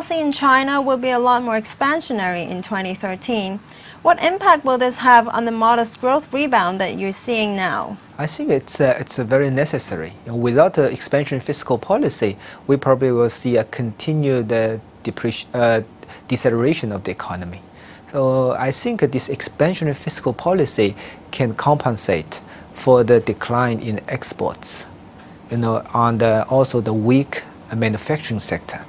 Policy in China will be a lot more expansionary in 2013. What impact will this have on the modest growth rebound that you're seeing now? I think it's very necessary. Without an expansionary fiscal policy, we probably will see a continued deceleration of the economy. So I think this expansionary fiscal policy can compensate for the decline in exports, on also the weak manufacturing sector.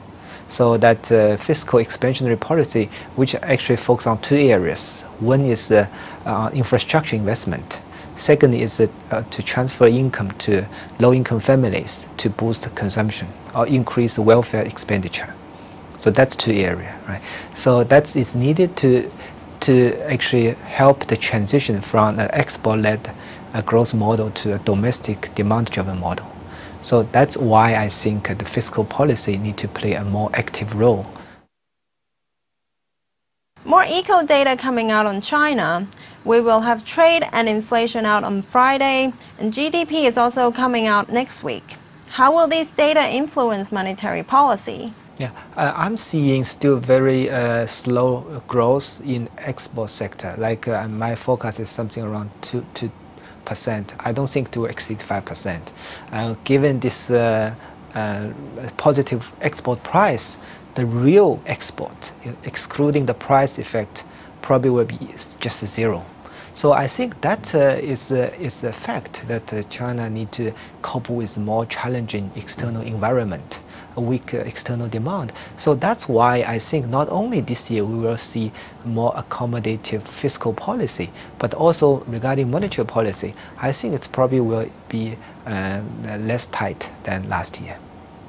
So that fiscal expansionary policy, which actually focuses on two areas. One is infrastructure investment. Second is to transfer income to low-income families to boost consumption or increase welfare expenditure. So that's two areas, right? So that is needed to actually help the transition from an export-led growth model to a domestic demand-driven model. So that's why I think the fiscal policy need to play a more active role. More eco data coming out on China. We will have trade and inflation out on Friday, and GDP is also coming out next week. How will these data influence monetary policy? Yeah, I'm seeing still very slow growth in export sector. Like my forecast is something around 2%. I don't think it will exceed 5%. Given this positive export price, the real export, excluding the price effect, probably will be just zero. So I think that is a fact that China needs to cope with more challenging external environment, a weak external demand. So that's why I think not only this year we will see more accommodative fiscal policy, but also regarding monetary policy, I think it probably will be less tight than last year.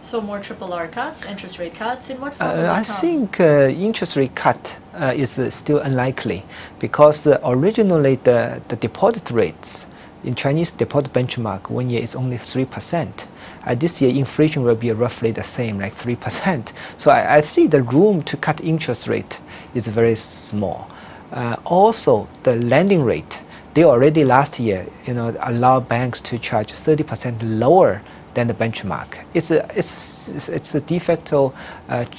So more RRR cuts, interest rate cuts, in what form will I think interest rate cut is still unlikely because originally the deposit rates in Chinese deposit benchmark 1 year is only 3%. This year inflation will be roughly the same, like 3%. So I see the room to cut interest rate is very small. Also the lending rate, they already last year allow banks to charge 30% lower than the benchmark. It's a de facto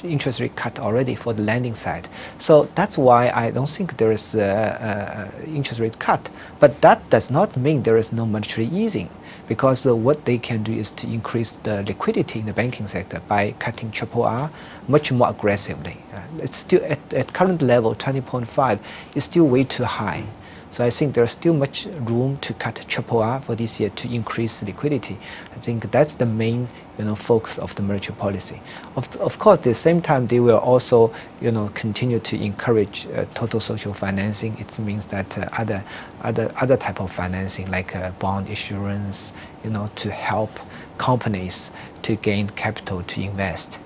interest rate cut already for the lending side. So that's why I don't think there is interest rate cut. But that does not mean there is no monetary easing, because what they can do is to increase the liquidity in the banking sector by cutting RRR much more aggressively. It's still at current level, 20.5 is still way too high. So I think there's still much room to cut RRR for this year to increase liquidity. I think that's the main focus of the monetary policy. Of course, at the same time, they will also continue to encourage total social financing. It means that other type of financing like bond issuance, to help companies to gain capital to invest.